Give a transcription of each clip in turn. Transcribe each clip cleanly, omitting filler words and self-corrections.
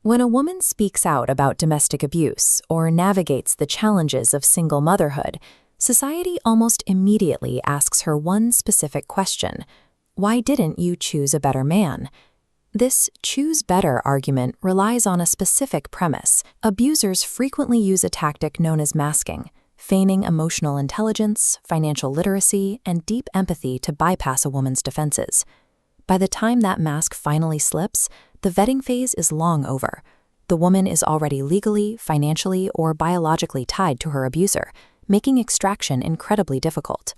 When a woman speaks out about domestic abuse or navigates the challenges of single motherhood, society almost immediately asks her one specific question: why didn't you choose a better man? This choose better argument relies on a specific premise. Abusers frequently use a tactic known as masking, feigning emotional intelligence, financial literacy, and deep empathy to bypass a woman's defenses. By the time that mask finally slips, the vetting phase is long over. The woman is already legally, financially, or biologically tied to her abuser, making extraction incredibly difficult.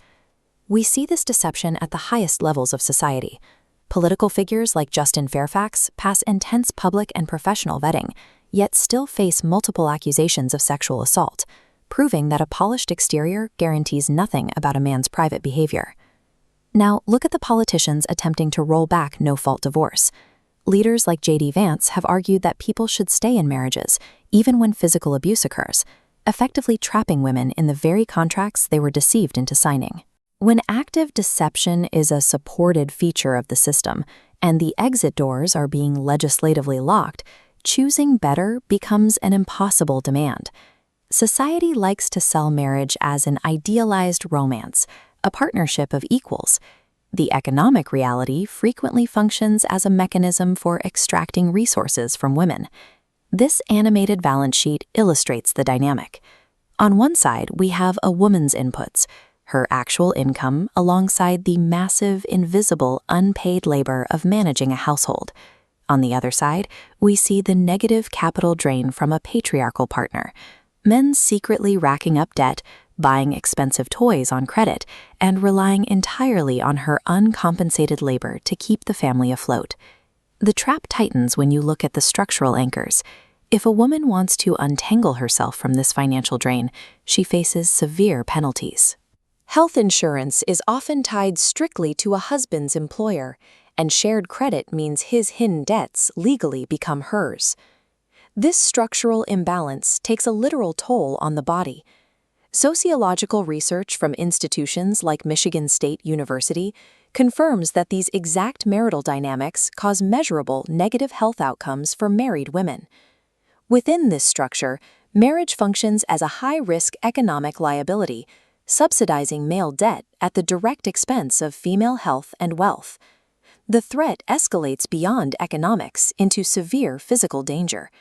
We see this deception at the highest levels of society. Political figures like Justin Fairfax pass intense public and professional vetting, yet still face multiple accusations of sexual assault, proving that a polished exterior guarantees nothing about a man's private behavior. Now, look at the politicians attempting to roll back no-fault divorce. Leaders like J.D. Vance have argued that people should stay in marriages, even when physical abuse occurs, effectively trapping women in the very contracts they were deceived into signing. When active deception is a supported feature of the system, and the exit doors are being legislatively locked, choosing better becomes an impossible demand. Society likes to sell marriage as an idealized romance, a partnership of equals. The economic reality frequently functions as a mechanism for extracting resources from women. This animated balance sheet illustrates the dynamic. On one side, we have a woman's inputs, her actual income alongside the massive, invisible, unpaid labor of managing a household. On the other side, we see the negative capital drain from a patriarchal partner, men secretly racking up debt, buying expensive toys on credit, and relying entirely on her uncompensated labor to keep the family afloat. The trap tightens when you look at the structural anchors. If a woman wants to untangle herself from this financial drain, she faces severe penalties. Health insurance is often tied strictly to a husband's employer, and shared credit means his hidden debts legally become hers. This structural imbalance takes a literal toll on the body. Sociological research from institutions like Michigan State University confirms that these exact marital dynamics cause measurable negative health outcomes for married women. Within this structure, marriage functions as a high-risk economic liability, subsidizing male debt at the direct expense of female health and wealth. The threat escalates beyond economics into severe physical danger.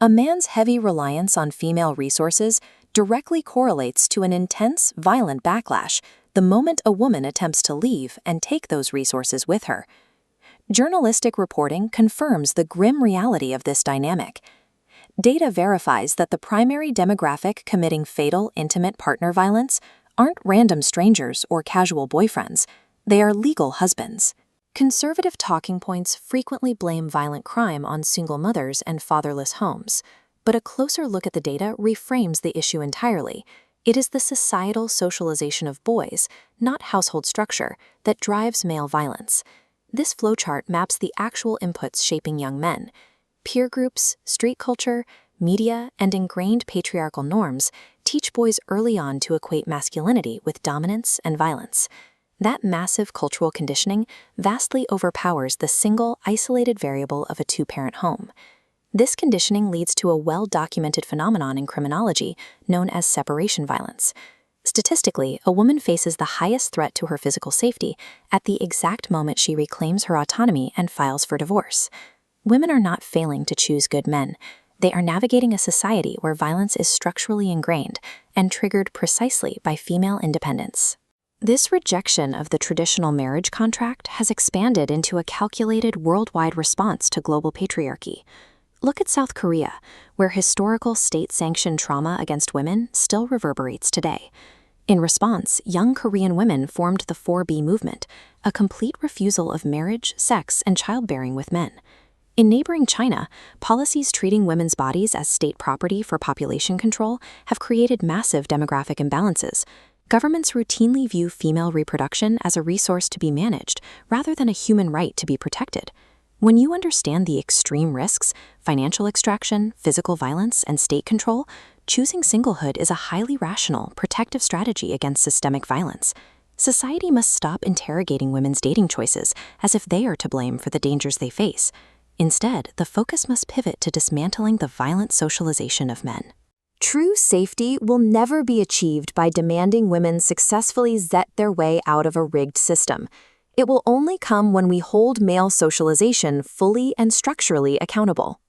A man's heavy reliance on female resources directly correlates to an intense, violent backlash the moment a woman attempts to leave and take those resources with her. Journalistic reporting confirms the grim reality of this dynamic. Data verifies that the primary demographic committing fatal, intimate partner violence aren't random strangers or casual boyfriends. They are legal husbands. Conservative talking points frequently blame violent crime on single mothers and fatherless homes, but a closer look at the data reframes the issue entirely. It is the societal socialization of boys, not household structure, that drives male violence. This flowchart maps the actual inputs shaping young men. Peer groups, street culture, media, and ingrained patriarchal norms teach boys early on to equate masculinity with dominance and violence. That massive cultural conditioning vastly overpowers the single, isolated variable of a two-parent home. This conditioning leads to a well-documented phenomenon in criminology known as separation violence. Statistically, a woman faces the highest threat to her physical safety at the exact moment she reclaims her autonomy and files for divorce. Women are not failing to choose good men. They are navigating a society where violence is structurally ingrained and triggered precisely by female independence. This rejection of the traditional marriage contract has expanded into a calculated worldwide response to global patriarchy. Look at South Korea, where historical state-sanctioned trauma against women still reverberates today. In response, young Korean women formed the 4B movement, a complete refusal of marriage, sex, and childbearing with men. In neighboring China, policies treating women's bodies as state property for population control have created massive demographic imbalances. Governments routinely view female reproduction as a resource to be managed rather than a human right to be protected. When you understand the extreme risks, financial extraction, physical violence, and state control, choosing singlehood is a highly rational, protective strategy against systemic violence. Society must stop interrogating women's dating choices as if they are to blame for the dangers they face. Instead, the focus must pivot to dismantling the violent socialization of men. True safety will never be achieved by demanding women successfully zet their way out of a rigged system. It will only come when we hold male socialization fully and structurally accountable.